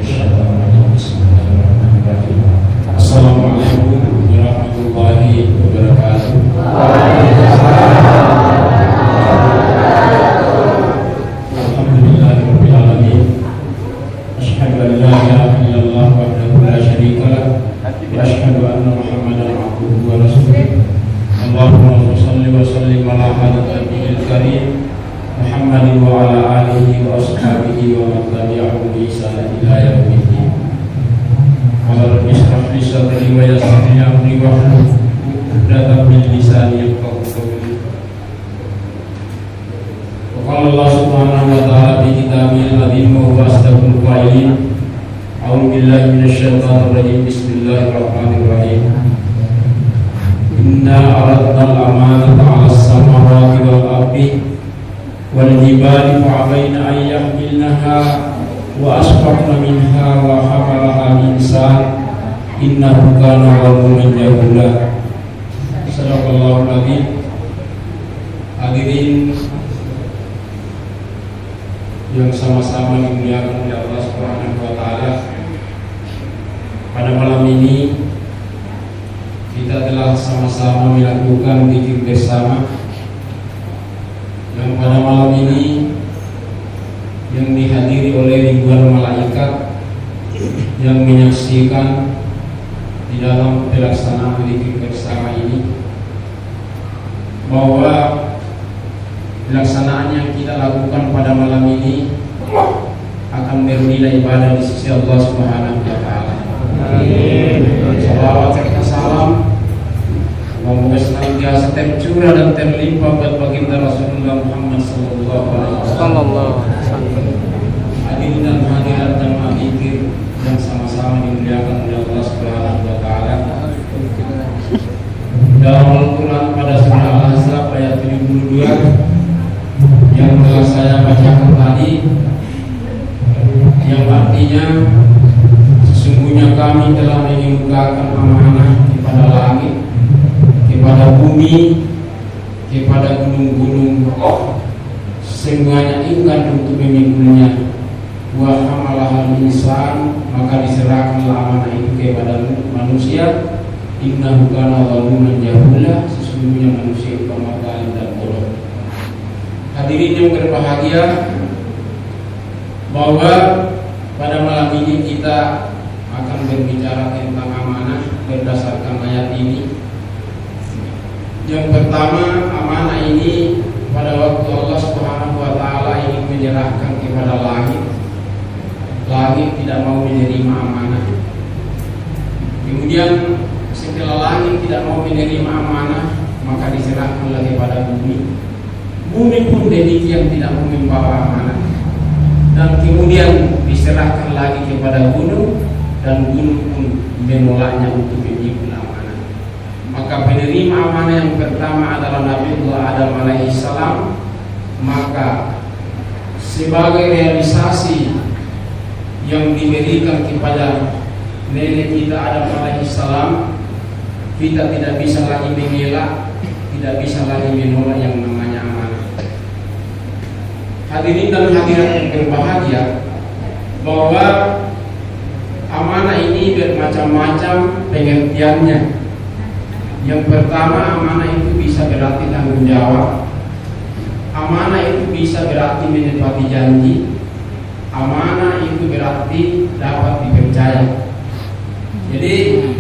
Bismillahirrahmanirrahim. Assalamualaikum warahmatullahi wabarakatuh. Alhamdulillahirabbil alamin. Asyhadu an la ilaha illallah wahdahu la syarika lah wa asyhadu anna Muhammadan abduhu wa rasuluh. Allahumma shalli wa sallim ala nabiyil karim Muhammadin wa ala alihi wa ashabihi wa man tabi'ahum bi ihsan ila yaumil din. Rabbi ishrah li sadri wa yassir li amri wahlul 'uqdatam min lisani yafqahu qawli. Wa qala Allah subhanahu wa ta'ala fi kitabil azim wa huwa asdaqul qailin. A'udzu billahi minasy syaithanir rajim. Bismillahirrahmanirrahim. Inna aradna al-amanata 'alas samawati wal ardi wal-jibali fa'abaina an yahmilnaha wa asfaqna minha wa hamalaha al-insan innahu kana zaluman jahula. Sadaqallahul adzim. Hadirin yang sama-sama dimuliakan oleh Allah Subhanahu wa taala, pada malam ini kita telah sama-sama melakukan zikir bersama yang pada malam ini yang dihadiri oleh ribuan malaikat yang menyaksikan di dalam pelaksanaan zikir bersama ini, bahwa pelaksanaan yang kita lakukan pada malam ini akan bernilai ibadah di sisi Allah Subhanahu wa taala. Salawat serta salam semoga senantiasa tercurah dan terlimpah buat baginda Rasulullah Muhammad sallallahu alaihi wasallam. Hadirin dan hadirat jamaah zikir yang sama-sama dimuliakan oleh Allah Subhanahu wa taala. Dalam Al-Qur'an pada surah Al-Ahzab ayat 72 yang telah saya bacakan tadi, yang artinya sesungguhnya kami telah mengirimkan amanah kepada langit, kepada bumi, kepada gunung-gunung, semuanya enggan untuk memikulnya. Wa hamalahal insan, maka diserahkanlah amanah itu kepada manusia. Innahu kana zaluman jahula, sesungguhnya manusia itu amat zalim dan bodoh. Hadirin yang berbahagia, bahwa pada malam ini kita akan berbicara tentang amanah berdasarkan ayat ini. Yang pertama, amanah ini pada waktu Allah Subhanahu wa taala ingin menyerahkan kepada langit, langit tidak mau menerima amanah. Kemudian setelah langit tidak mau menerima amanah, maka diserahkan lagi kepada bumi. Bumi pun demikian tidak mau membawa amanah. Dan kemudian diserahkan lagi kepada gunung, dan gunung pun menolaknya untuk memikul amanah. Maka penerima amanah yang pertama adalah Nabiullah Adam alaihissalam. Maka sebagai realisasi yang diberikan kepada nenek kita Adam alaihissalam, kita tidak bisa lagi mengelak, tidak bisa lagi menolak yang namanya amanah. Hadirin dan hadirat yang berbahagia, bahwa amanah ini bermacam-macam pengertiannya. Yang pertama, amanah itu bisa berarti tanggung jawab. Amanah itu bisa berarti menepati janji. Amanah itu berarti dapat dipercaya. Jadi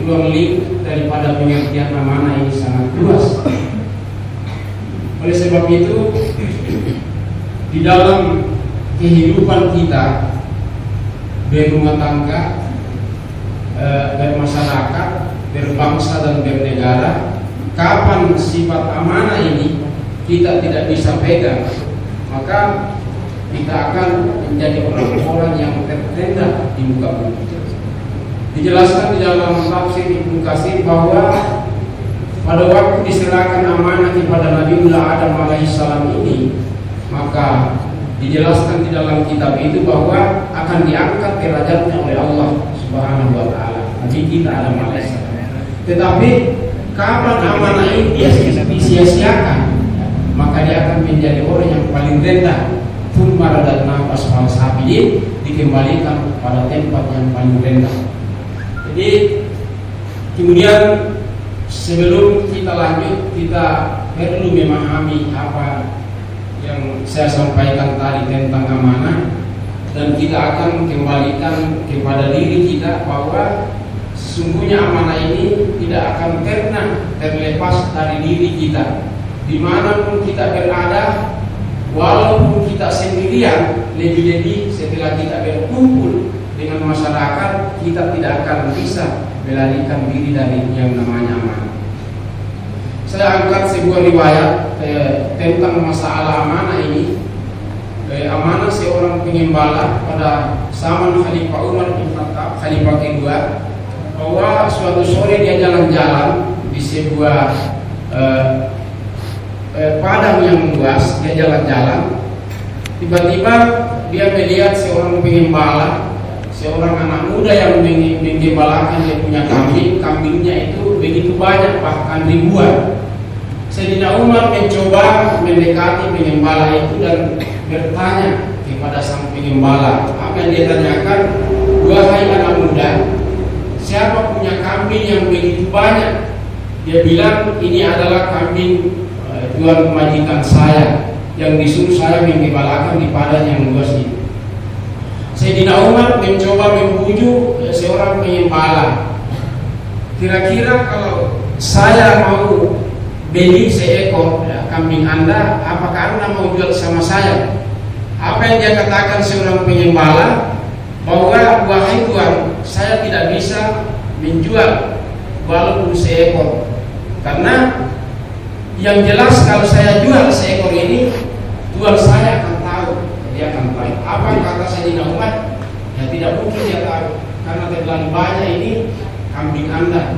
ruang lingkup daripada pengertian amanah ini sangat luas. Oleh sebab itu, di dalam kehidupan kita berumah tangga, bermasyarakat, berbangsa dan bernegara, kapan sifat amanah ini kita tidak bisa pegang, maka kita akan menjadi orang-orang yang tertenda di muka bumi. Dijelaskan di dalam tafsir Ibnu Katsir bahwa pada waktu diserahkan amanah kepada Nabiullah Adam alaihissalam ini, maka dijelaskan di dalam kitab itu bahwa akan diangkat derajatnya oleh Allah Subhanahu wa taala. Nabi kita Adam alaihissalam. Tetapi kapan amanah ini disia-siakan, maka dia akan menjadi orang yang paling rendah. Thumma radadnahu asfala safilin, dikembalikan pada tempat yang paling rendah. Jadi kemudian sebelum kita lanjut, kita perlu memahami apa yang saya sampaikan tadi tentang amanah, dan kita akan kembalikan kepada diri kita bahwa sesungguhnya amanah ini tidak akan pernah terlepas dari diri kita. Dimanapun kita berada, walaupun kita sendirian, lebih-lebih setelah kita berkumpul dengan masyarakat, kita tidak akan bisa melarikan diri dari yang namanya amanah. Saya angkat sebuah riwayat tentang masalah amanah ini. Amanah seorang pengembala pada zaman Khalifah Umar bin Khattab, Khalifah kedua, bahwa suatu sore dia jalan-jalan di sebuah padang yang luas. Dia jalan-jalan, tiba-tiba dia melihat seorang pengembala, seorang anak muda yang menggembalakan dia punya kambing. Kambingnya itu begitu banyak, bahkan ribuan. Sayyidina Umar mencoba mendekati pengembala itu dan bertanya kepada sang pengembala. Apa yang dia tanyakan? "Wahai anak muda, siapa punya kambing yang begitu banyak?" Dia bilang, "Ini adalah kambing tuan majikan saya yang disuruh saya menggembalakan di padang yang luas itu." Sayyidina Umar mencoba membujuk seorang pengembala. "Kira-kira kalau saya mau beli seekor kambing Anda, apakah Anda mau jual sama saya?" Apa yang dia katakan seorang pengembala? Bahwa, "Wahai tuan, saya tidak bisa menjual walaupun seekor, karena yang jelas kalau saya jual seekor ini, tuan saya akan tahu." Dia akan tahu. Apa kata Sayyidina Umar? Ya tidak mungkin dia tahu, karena terlalu banyak ini kambing Anda.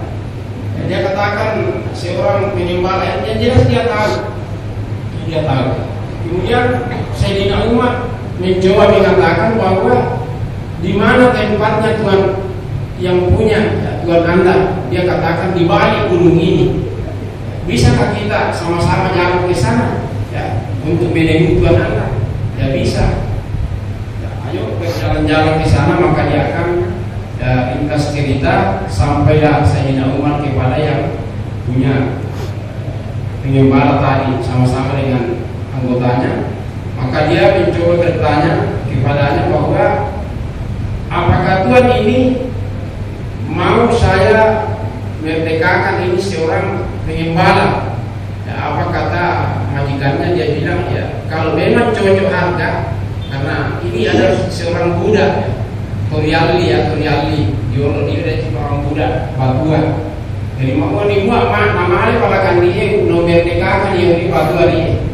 Dia katakan seorang pengembala, yang jelas dia tahu. Dia tahu. Kemudian Sayyidina Umar mencoba mengatakan bahwa di mana tempatnya tuan yang punya tuan Anda? Dia katakan di balik gunung ini. Bisakah kita sama-sama jalan ke sana untuk menemui tuan Anda? Ya bisa. Ayo berjalan-jalan ke sana. Maka dia akan ringkas cerita sampailah Sayyidina Umar kepada yang punya pengembala tadi sama-sama dengan anggotanya. Maka dia mencoba bertanya kepadanya bahwa, "Apakah tuan ini mau saya merdekakan ini seorang pengembala?" Apa kata majikannya? Dia bilang, "Ya kalau memang cocok harga, karena ini adalah seorang budak, Toriali diorang dia dari orang budak Batua. Jadi mau ni muak nama ale palakan dia no merdekakan yang di Batua dia."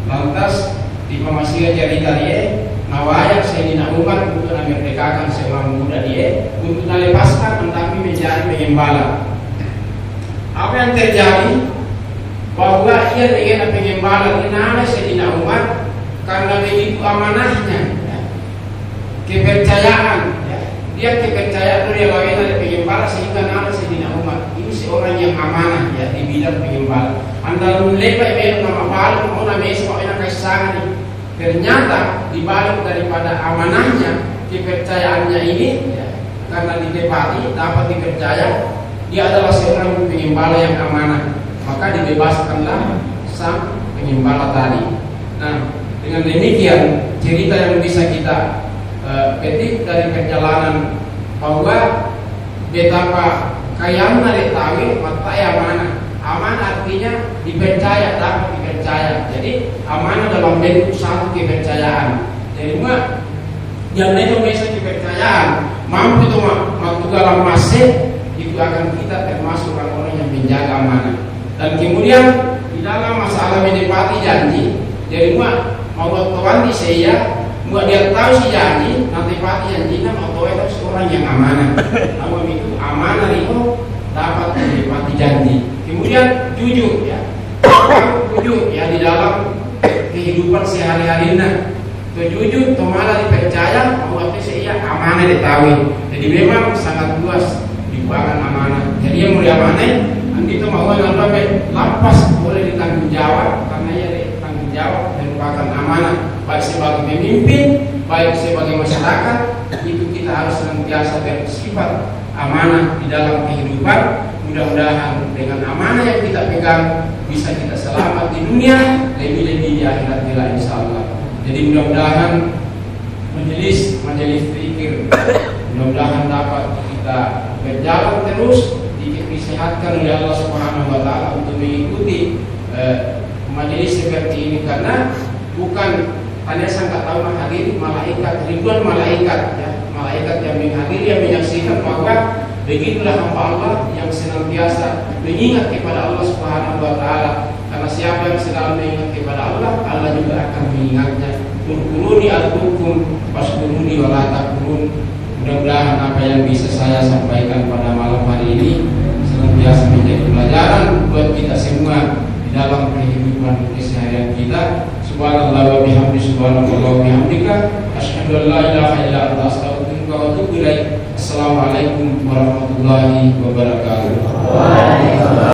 Lantas di masih cerita dia, nawaya Sayyidina Umar untuk merdekakan seorang muda dia, untuk melepaskan tetapi menjadi pengembala. Apa yang terjadi? Bahwa ia dengan pengembala kenal Sayyidina Umar karena begitu amanahnya, kepercayaan. Dia kepercayaan dia lawan dari pengembala sehingga nama Sayyidina Umar ini seorang yang amanah di bidang pengembala. Anda lepas itu nama balik mau nama seorang kesangan ini. Ternyata di balik daripada amanahnya, kepercayaannya ini karena ditepati dapat dipercaya, dia adalah seorang pengembala yang amanah. Maka dibebaskanlah sang pengembala tadi. Nah, dengan demikian cerita yang bisa kita petik dari perjalanan bahwa betapa kayanya ditawi mata amanah. Amanah artinya dipercaya, dapat dipercaya. Jadi amanah dalam bentuk satu kepercayaan. Jadi yang itu bisa kepercayaan mampu itu waktu dalam masih itu akan kita termasuk orang-orang yang menjaga amanah. Dan kemudian di dalam masalah menepati janji, jadi mau tuan di saya buat dia tahu si janji, nanti pati janjinya mau tahu itu seorang yang amanah. Namun itu amanah itu dapat menepati janji. Kemudian jujur jujur di dalam kehidupan sehari-harinya. Jujur, malah dipercaya bahwa saya amanah ditahui. Jadi memang sangat luas dibuangkan amanah. Jadi yang mau diamanai, nanti itu mau sampai lapas boleh ditanggung jawab karena ia ditanggung jawab merupakan amanah baik sebagai pemimpin baik sebagai masyarakat itu kita harus senantiasa bersifat amanah di dalam kehidupan. Mudah-mudahan dengan amanah yang kita pegang bisa kita selamat di dunia, lebih-lebih di akhirat kelak insyaallah. Jadi mudah-mudahan majelis fikir mudah-mudahan dapat kita berjalan terus, disehatkan oleh Allah Subhanahu wa taala untuk mengikuti majelis seperti ini, karena bukan hanya sangat tahu menghadiri malaikat, ribuan malaikat ya, malaikat yang menghadiri, yang menyaksikan bahwa begitulah hamba Allah yang senantiasa mengingat kepada Allah Subhanahu wa taala. Karena siapa yang selalu mengingat kepada Allah, Allah juga akan mengingatnya. Kuruni al-hukum waskuruni wa la takfurun. Mudah-mudahan apa yang bisa saya sampaikan pada malam hari ini senantiasa menjadi pelajaran buat kita semua di dalam kehidupan keseharian kita. Subhanallah wa bihamdi, subhanallah wa bihamdika, asyhadu an la ilaha illa anta, astaghfiruka wa atubu ilaik. Assalamualaikum warahmatullahi wabarakatuh.